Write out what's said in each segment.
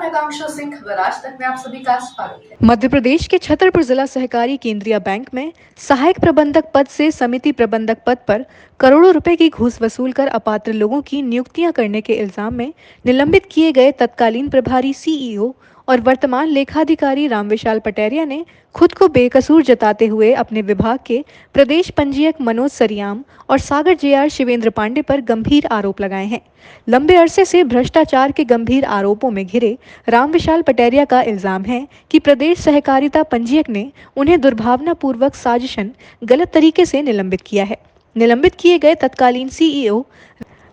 मैं कांक्षा सिंह, खबर आज तक में आप सभी का स्वागत है। मध्य प्रदेश के छतरपुर जिला सहकारी केंद्रीय बैंक में सहायक प्रबंधक पद से समिति प्रबंधक पद पर करोड़ों रुपए की घूस वसूलकर अपात्र लोगों की नियुक्तियां करने के इल्जाम में निलंबित किए गए तत्कालीन प्रभारी सीईओ और वर्तमान लेखाधिकारी रामविशाल पटेरिया ने खुद को बेकसूर जताते हुए अपने विभाग के प्रदेश पंजीयक मनोज सरियाम और सागर जेआर शिवेंद्र पांडे पर गंभीर आरोप लगाए हैं। लंबे अरसे से भ्रष्टाचार के गंभीर आरोपों में घिरे रामविशाल पटेरिया का इल्जाम है कि प्रदेश सहकारिता पंजीयक ने उन्हें दुर्भावनापूर्वक साजिशन गलत तरीके से निलंबित किया है। निलंबित किए गए तत्कालीन सीईओ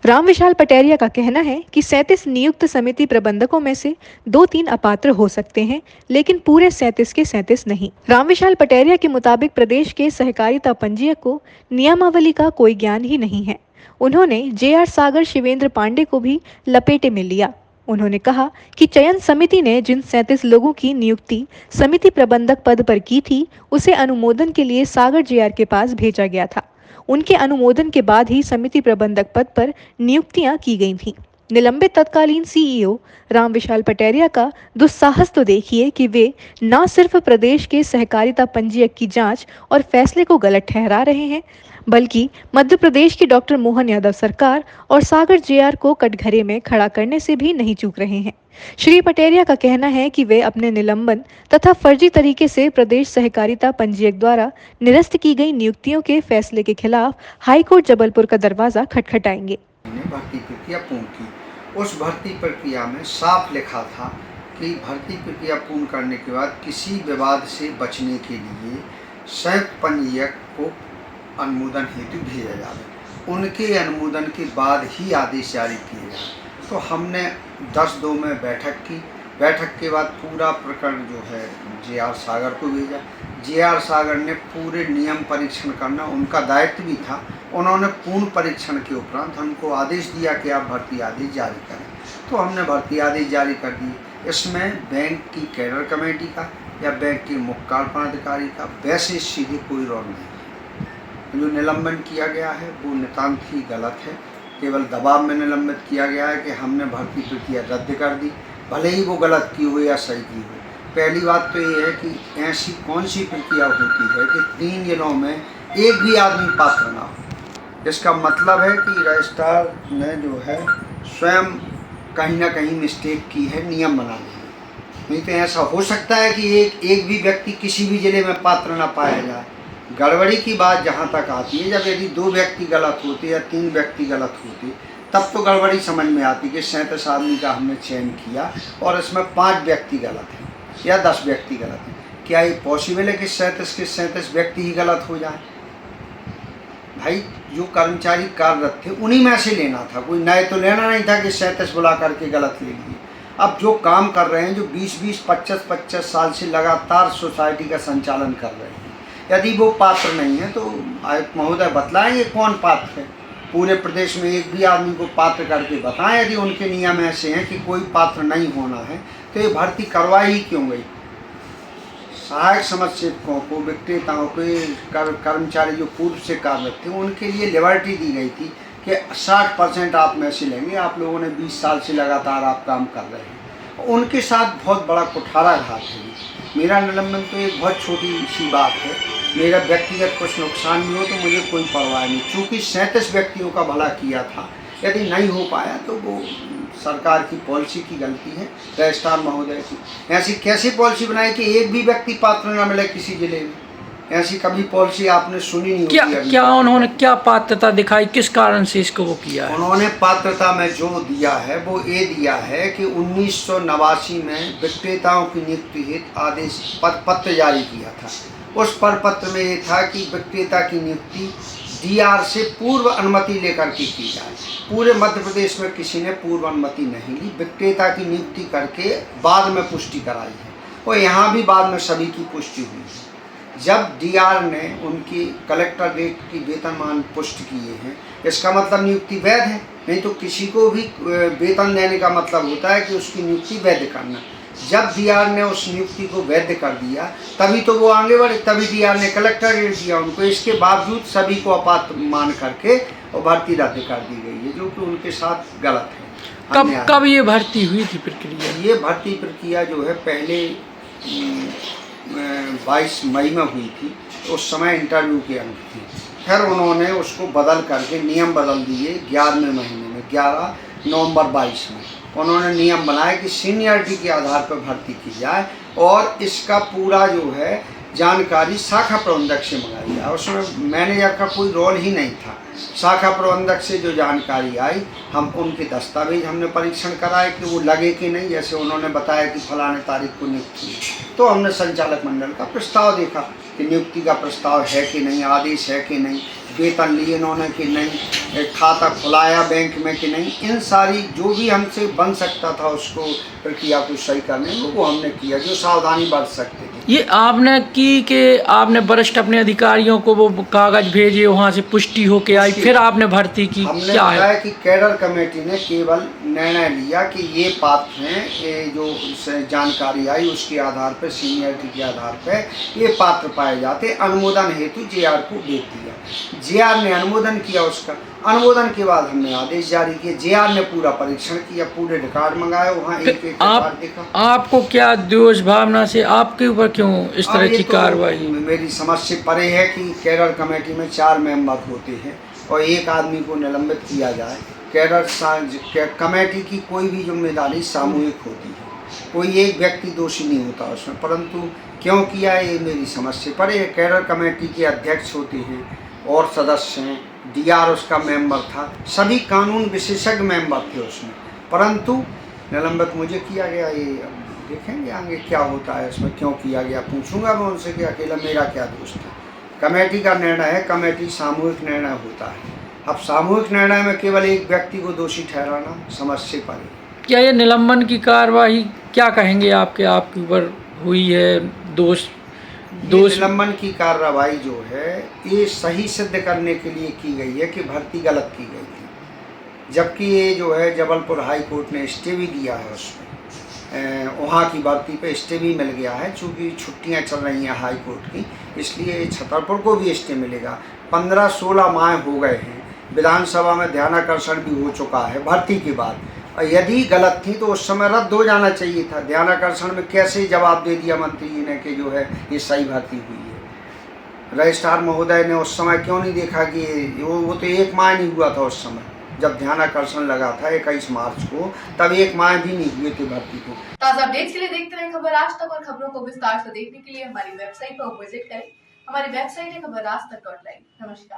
रामविशाल पटेरिया का कहना है कि 37 नियुक्त समिति प्रबंधकों में से 2-3 अपात्र हो सकते हैं, लेकिन पूरे 37 के 37 नहीं। रामविशाल पटेरिया के मुताबिक प्रदेश के सहकारिता पंजीयक को नियमावली का कोई ज्ञान ही नहीं है। उन्होंने जेआर सागर शिवेंद्र पांडे को भी लपेटे में लिया। उन्होंने कहा कि चयन समिति ने जिन 37 लोगों की नियुक्ति समिति प्रबंधक पद पर की थी, उसे अनुमोदन के लिए सागर जेआर के पास भेजा गया था। उनके अनुमोदन के बाद ही समिति प्रबंधक पद पर नियुक्तियां की गई थीं। निलंबित तत्कालीन सीईओ रामविशाल पटेरिया का दुस्साहस तो देखिए कि वे न सिर्फ प्रदेश के सहकारिता पंजीयक की जांच और फैसले को गलत ठहरा रहे हैं, बल्कि मध्य प्रदेश की डॉक्टर मोहन यादव सरकार और सागर जेआर को कटघरे में खड़ा करने से भी नहीं चूक रहे हैं। श्री पटेरिया का कहना है कि वे अपने निलंबन तथा फर्जी तरीके से प्रदेश सहकारिता पंजीयक द्वारा निरस्त की गई नियुक्तियों के फैसले के खिलाफ हाईकोर्ट जबलपुर का दरवाजा खटखटाएंगे। भर्ती प्रक्रिया पूर्ण की। उस भर्ती प्रक्रिया में साफ लिखा था कि भर्ती प्रक्रिया पूर्ण करने के बाद किसी विवाद से बचने के लिए संयुक्त पंजीयक को अनुमोदन हेतु भेजा जाए। उनके अनुमोदन के बाद ही आदेश जारी किए जाए। तो हमने 10-2 में बैठक की। बैठक के बाद पूरा प्रकरण जो है जेआर सागर को भेजा। जेआर सागर ने पूरे नियम परीक्षण करना उनका दायित्व भी था। उन्होंने पूर्ण परीक्षण के उपरांत हमको आदेश दिया कि आप भर्ती आदेश जारी करें। तो हमने भर्ती आदेश जारी कर दिए। इसमें बैंक की कैडर कमेटी का या बैंक के मुख्य कार्यपालनाधिकारी का वैसे सीधे कोई रोल नहीं। जो निलंबन किया गया है वो नितांत ही गलत है। केवल दबाव में निलंबित किया गया है कि हमने भर्ती प्रक्रिया रद्द कर दी, भले ही वो गलत की हो या सही की हो। पहली बात तो ये है कि ऐसी कौन सी प्रक्रिया होती है कि 3 जिलों में एक भी आदमी पात्र ना हो। इसका मतलब है कि रजिस्ट्रार ने जो है स्वयं कहीं ना कहीं मिस्टेक की है नियम बनाने में। नहीं तो ऐसा हो सकता है कि एक भी व्यक्ति किसी भी जिले में पात्र ना पाया जाए। गड़बड़ी की बात जहाँ तक आती है, जब यदि 2 व्यक्ति गलत होते या 3 व्यक्ति गलत होते तब तो गड़बड़ी समझ में आती कि 37 आदमी का हमने चयन किया और इसमें 5 व्यक्ति गलत हैं या 10 व्यक्ति गलत हैं। क्या ये पॉसिबल है कि 37 के 37 व्यक्ति ही गलत हो जाए? भाई जो कर्मचारी कार्यरत थे उन्हीं में से लेना था, कोई नए तो लेना नहीं था कि 37 बुला करके गलत ले लिए। अब जो काम कर रहे हैं, जो 20-20, 25-25 साल से लगातार सोसाइटी का संचालन कर रहे हैं, यदि वो पात्र नहीं है तो आयुक्त महोदय बतलाएं ये कौन पात्र है। पूरे प्रदेश में एक भी आदमी को पात्र करके बताएं। यदि उनके नियम ऐसे हैं कि कोई पात्र नहीं होना है तो ये भर्ती करवाई ही क्यों गई? सहायक समझसेवकों को, विक्रेताओं के कर्मचारी जो पूर्व से कार्यरत थे उनके लिए लिबर्टी दी गई थी कि 60% आप में से लेंगे। आप लोगों ने 20 साल से लगातार आप काम कर रहे हैं। उनके साथ बहुत बड़ा कुठाराघात है। मेरा निलंबन तो एक बहुत छोटी सी बात है। मेरा व्यक्तिगत कुछ नुकसान भी हो तो मुझे कोई परवाह नहीं, चूँकि 37 व्यक्तियों का भला किया था। यदि नहीं हो पाया तो वो सरकार की पॉलिसी की गलती है, रजिस्ट्रार महोदय की। ऐसी कैसी पॉलिसी बनाई कि एक भी व्यक्ति पात्र न मिले किसी जिले में? ऐसी कभी पॉलिसी आपने सुनी नहीं होती। क्या उन्होंने क्या पात्रता दिखाई, किस कारण से इसको वो किया है? उन्होंने पात्रता में जो दिया है वो ये दिया है कि 1989 में विक्रेताओं की नियुक्ति हेतु आदेश पत्र जारी किया था। उस पत्र में ये था कि विक्रेता की नियुक्ति डीआर से पूर्व अनुमति लेकर के की जाए। पूरे मध्य प्रदेश में किसी ने पूर्व अनुमति नहीं ली, विक्रेता की नियुक्ति करके बाद में पुष्टि कराई है और यहाँ भी बाद में सभी की पुष्टि हुई है। जब डीआर ने उनकी कलेक्टर रेट की वेतनमान पुष्टि किए हैं, इसका मतलब नियुक्ति वैध है। नहीं तो किसी को भी वेतन देने का मतलब होता है कि उसकी नियुक्ति वैध करना। जब डीआर ने उस नियुक्ति को वैध कर दिया तभी तो वो आगे बढ़े, तभी डीआर ने कलेक्टर रेट दिया उनको। इसके बावजूद सभी को अपात्र मान करके और भर्ती रद्द कर दी गई है, जो कि उनके साथ गलत है। कब ये भर्ती हुई थी प्रक्रिया? ये भर्ती प्रक्रिया जो है पहले 22 मई में हुई थी, तो उस समय इंटरव्यू के अंक थे। फिर उन्होंने उसको बदल करके नियम बदल दिए 11वें महीने में, 11 नवंबर 22 में उन्होंने नियम बनाया कि सीनियरिटी के आधार पर भर्ती की जाए और इसका पूरा जो है जानकारी शाखा प्रबंधक से मंगाई जाए। उसमें मैनेजर का कोई रोल ही नहीं था। शाखा प्रबंधक से जो जानकारी आई, हम उनके दस्तावेज हमने परीक्षण कराए कि वो लगे कि नहीं। जैसे उन्होंने बताया कि फलाने तारीख को नियुक्ति है, तो हमने संचालक मंडल का प्रस्ताव देखा कि नियुक्ति का प्रस्ताव है कि नहीं, आदेश है कि नहीं, वेतन लिए इन्होंने कि नहीं, खाता खुलाया बैंक में कि नहीं। इन सारी जो भी हमसे बन सकता था उसको प्रक्रिया को सही करने में, वो हमने किया जो सावधानी बरत सकते थे। ये आपने की कि आपने वरिष्ठ अपने अधिकारियों को वो कागज भेजे, वहाँ से पुष्टि होके आई, फिर आपने भर्ती की? हमने क्या है? बताया कि कैडर कमेटी ने केवल निर्णय लिया कि ये पात्र हैं, ये जो जानकारी आई उसके आधार पर, सीनियरिटी के आधार पर ये पात्र पाए जाते, अनुमोदन हेतु जेआर को भेज दिया। जेआर ने अनुमोदन किया उसका। अनुमोदन के बाद हमने आदेश जारी किए। जेआर ने पूरा परीक्षण किया, पूरे रिकॉर्ड मंगाए, वहाँ एक देखा। आपको क्या दोष भावना से आपके ऊपर क्यों इस तरह की कार्रवाई? मेरी समझ से परे है कि कैडर कमेटी में 4 मेंबर होते हैं और एक आदमी को निलंबित किया जाए। कैडर कमेटी की कोई भी जिम्मेदारी सामूहिक होती है, कोई एक व्यक्ति दोषी नहीं होता उसमें, परंतु क्यों किया ये मेरी समझ से परे है। कैडर कमेटी के अध्यक्ष होते हैं और सदस्य हैं, डीआर उसका मेंबर था, सभी कानून विशेषज्ञ मेंबर थे उसमें, परंतु निलंबित मुझे किया गया। ये देखेंगे आगे क्या होता है इसमें, क्यों किया गया, पूछूंगा मैं उनसे कि अकेला मेरा क्या दोष था। कमेटी का निर्णय है, कमेटी सामूहिक निर्णय होता है। अब सामूहिक निर्णय में केवल एक व्यक्ति को दोषी ठहराना समझ से परे। क्या ये निलंबन की कार्रवाई क्या कहेंगे आपके ऊपर हुई है? दोष निलंबन की कार्रवाई जो है ये सही सिद्ध करने के लिए की गई है कि भर्ती गलत की गई थी, जबकि ये जो है जबलपुर हाई कोर्ट ने स्टे भी दिया है, उसमें वहाँ की भर्ती पे स्टे भी मिल गया है। चूँकि छुट्टियाँ चल रही हैं हाई कोर्ट की, इसलिए छतरपुर को भी स्टे मिलेगा। 15-16 माह हो गए हैं, विधानसभा में ध्यानाकर्षण भी हो चुका है भर्ती के बाद। और यदि गलत थी तो उस समय रद्द हो जाना चाहिए था। ध्यानाकर्षण में कैसे जवाब दे दिया मंत्री जी ने कि जो है ये सही भर्ती हुई है। रजिस्ट्रार महोदय ने उस समय क्यों नहीं देखा कि वो तो 1 माह नहीं हुआ था उस समय, जब ध्यानाकर्षण लगा था 21 मार्च को, तब 1 माह भी नहीं हुए थे भर्ती को। ताज़ा अपडेट्स के लिए देखते रहें खबर आज तक और खबरों को विस्तार से देखने के लिए हमारी वेबसाइट पर विजिट करें। हमारी वेबसाइट है खबराजतक.live। नमस्कार।